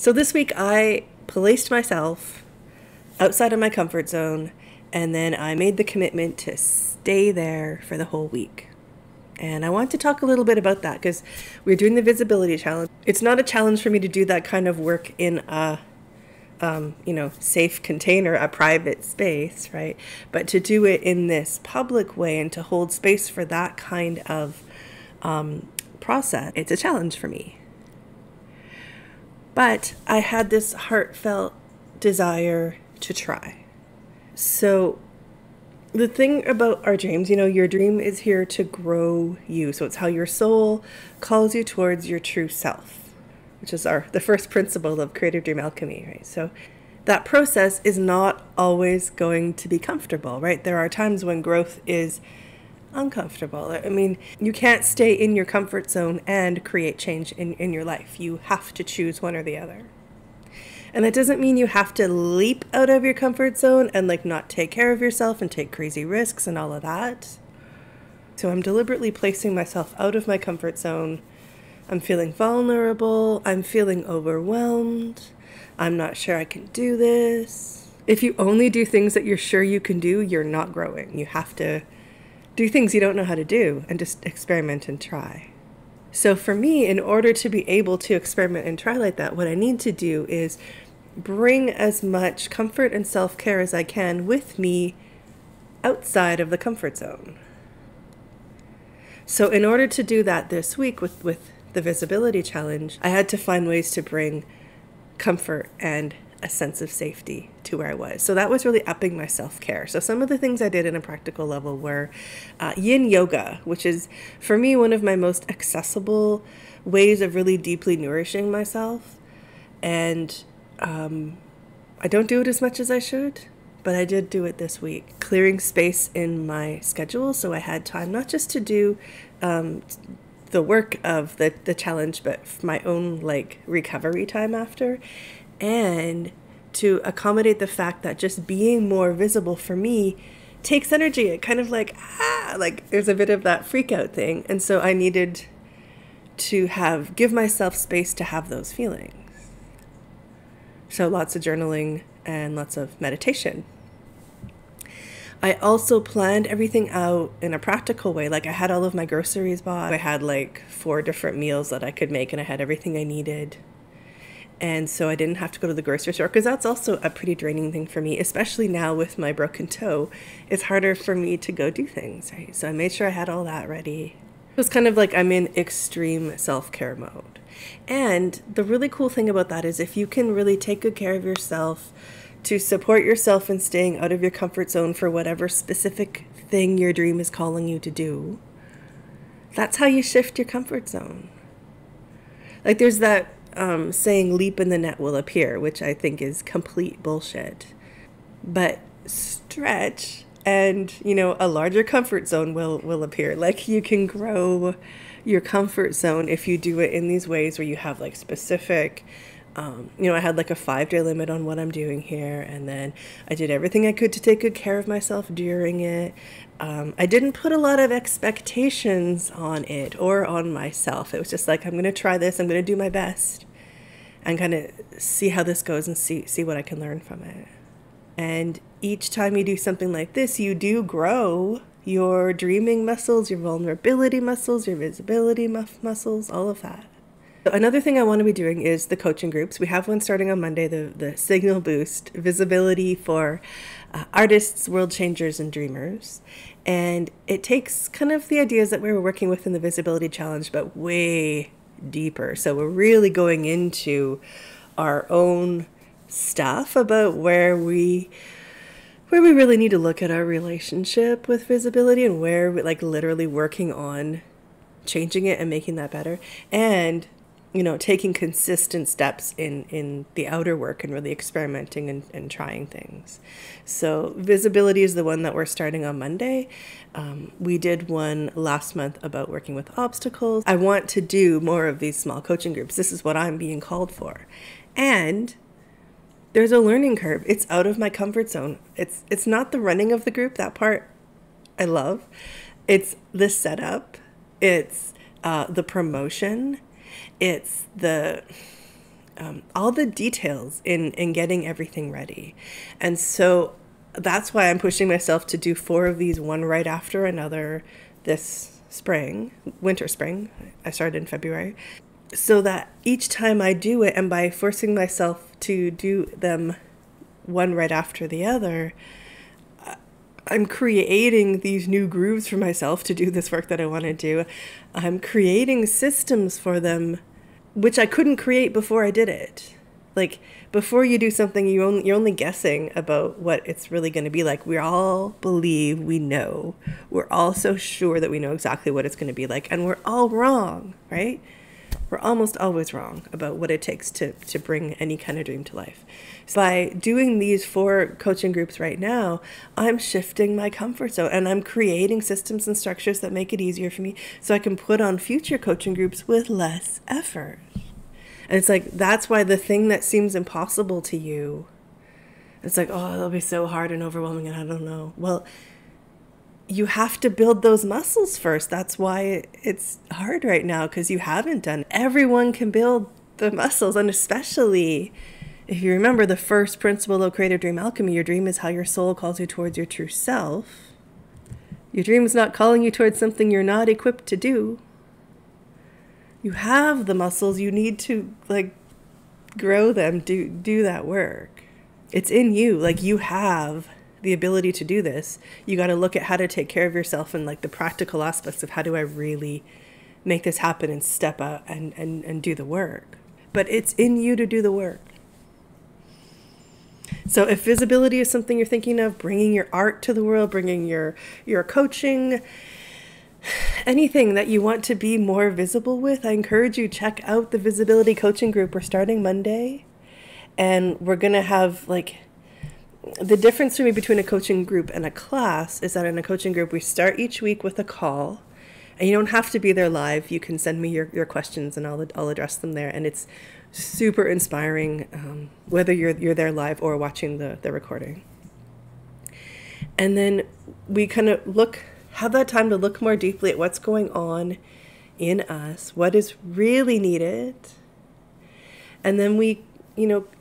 So this week I placed myself outside of my comfort zone, and then I made the commitment to stay there for the whole week. And I want to talk a little bit about that because we're doing the visibility challenge. It's not a challenge for me to do that kind of work in a safe container, a private space, right? But to do it in this public way and to hold space for that kind of process, it's a challenge for me. But I had this heartfelt desire to try. So the thing about our dreams, your dream is here to grow you. So it's how your soul calls you towards your true self, which is the first principle of creative dream alchemy, right? So that process is not always going to be comfortable, right? There are times when growth is uncomfortable. I mean, you can't stay in your comfort zone and create change in your life. You have to choose one or the other. And that doesn't mean you have to leap out of your comfort zone and not take care of yourself and take crazy risks and all of that. So I'm deliberately placing myself out of my comfort zone. I'm feeling vulnerable. I'm feeling overwhelmed. I'm not sure I can do this. If you only do things that you're sure you can do, you're not growing. You have to do things you don't know how to do and just experiment and try. So for me, in order to be able to experiment and try like that, what I need to do is bring as much comfort and self-care as I can with me outside of the comfort zone. So in order to do that this week with the visibility challenge, I had to find ways to bring comfort and a sense of safety to where I was. So that was really upping my self-care. So some of the things I did in a practical level were yin yoga, which is for me one of my most accessible ways of really deeply nourishing myself. And I don't do it as much as I should, but I did do it this week, clearing space in my schedule so I had time not just to do the work of the challenge, but my own recovery time after, and to accommodate the fact that just being more visible for me takes energy. It kind of there's a bit of that freak out thing. And so I needed to give myself space to have those feelings. So lots of journaling and lots of meditation. I also planned everything out in a practical way. I had all of my groceries bought. I had 4 different meals that I could make, and I had everything I needed. And so I didn't have to go to the grocery store, because that's also a pretty draining thing for me, especially now with my broken toe. It's harder for me to go do things, right? So I made sure I had all that ready. It was kind of I'm in extreme self-care mode. And the really cool thing about that is if you can really take good care of yourself to support yourself in staying out of your comfort zone for whatever specific thing your dream is calling you to do, that's how you shift your comfort zone. There's that saying, leap and the net will appear, which I think is complete bullshit. But stretch and, a larger comfort zone will appear. You can grow your comfort zone if you do it in these ways where you have specific, I had a 5-day limit on what I'm doing here. And then I did everything I could to take good care of myself during it. I didn't put a lot of expectations on it or on myself. It was just I'm going to try this. I'm going to do my best and kind of see how this goes and see what I can learn from it. And each time you do something like this, you do grow your dreaming muscles, your vulnerability muscles, your visibility muscles, all of that. So another thing I want to be doing is the coaching groups. We have one starting on Monday, the Signal Boost, visibility for artists, world changers, and dreamers. And it takes kind of the ideas that we were working with in the Visibility Challenge, but way deeper. So we're really going into our own stuff about where we really need to look at our relationship with visibility and where we literally working on changing it and making that better. And taking consistent steps in the outer work and really experimenting and trying things. So visibility is the one that we're starting on Monday. We did one last month about working with obstacles. I want to do more of these small coaching groups. This is what I'm being called for. And there's a learning curve. It's out of my comfort zone. It's not the running of the group. That part I love. It's the setup. It's the promotion. It's the all the details in getting everything ready. And so that's why I'm pushing myself to do 4 of these, one right after another, this spring, winter, spring. I started in February. So that each time I do it, and by forcing myself to do them one right after the other, I'm creating these new grooves for myself to do this work that I want to do. I'm creating systems for them, which I couldn't create before I did it. Like, before you do something, you're only guessing about what it's really going to be like. We all believe we know. We're all so sure that we know exactly what it's going to be like. And we're all wrong, right? We're almost always wrong about what it takes to bring any kind of dream to life. So by doing these 4 coaching groups right now, I'm shifting my comfort zone and I'm creating systems and structures that make it easier for me so I can put on future coaching groups with less effort. And it's like, that's why the thing that seems impossible to you, it's like, oh, it'll be so hard and overwhelming and I don't know. Well, you have to build those muscles first. That's why it's hard right now, because you haven't done it. Everyone can build the muscles, and especially if you remember the first principle of Creative Dream Alchemy, your dream is how your soul calls you towards your true self. Your dream is not calling you towards something you're not equipped to do. You have the muscles, you need to grow them, do that work. It's in you, you have the ability to do this. You got to look at how to take care of yourself and the practical aspects of how do I really make this happen and step out and do the work. But it's in you to do the work. So if visibility is something you're thinking of, bringing your art to the world, bringing your coaching, anything that you want to be more visible with, I encourage you, check out the Visibility Coaching Group. We're starting Monday, and we're going to have the difference for me between a coaching group and a class is that in a coaching group, we start each week with a call, and you don't have to be there live. You can send me your questions and I'll address them there. And it's super inspiring, whether you're there live or watching the recording. And then we kind of have that time to look more deeply at what's going on in us, what is really needed. And then we,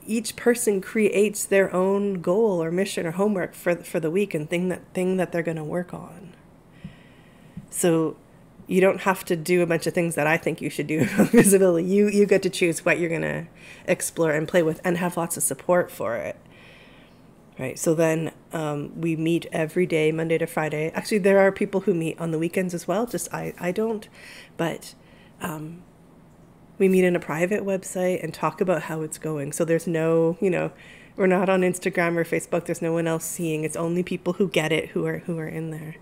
each person creates their own goal or mission or homework for the week and thing that they're going to work on. So you don't have to do a bunch of things that I think you should do about visibility. You get to choose what you're going to explore and play with and have lots of support for it. Right. So then we meet every day, Monday to Friday. Actually, there are people who meet on the weekends as well. Just I don't. But we meet in a private website and talk about how it's going. So there's no, we're not on Instagram or Facebook. There's no one else seeing. It's only people who get it who are in there.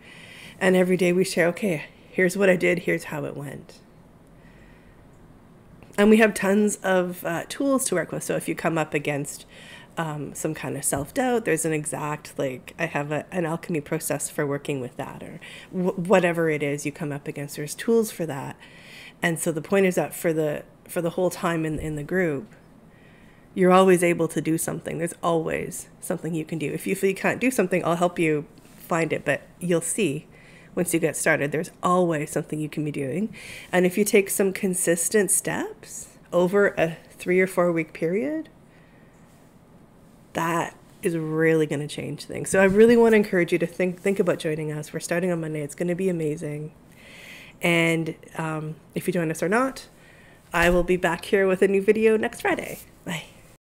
And every day we share, okay, here's what I did. Here's how it went. And we have tons of tools to work with. So if you come up against some kind of self-doubt, there's an exact, I have an alchemy process for working with that, or whatever it is you come up against, there's tools for that. And so the point is that for the whole time in the group, you're always able to do something. There's always something you can do. If you feel you can't do something, I'll help you find it, but you'll see once you get started, there's always something you can be doing. And if you take some consistent steps over a 3 or 4 week period, that is really going to change things. So I really want to encourage you to think about joining us. We're starting on Monday. It's going to be amazing. And if you join us or not, I will be back here with a new video next Friday. Bye.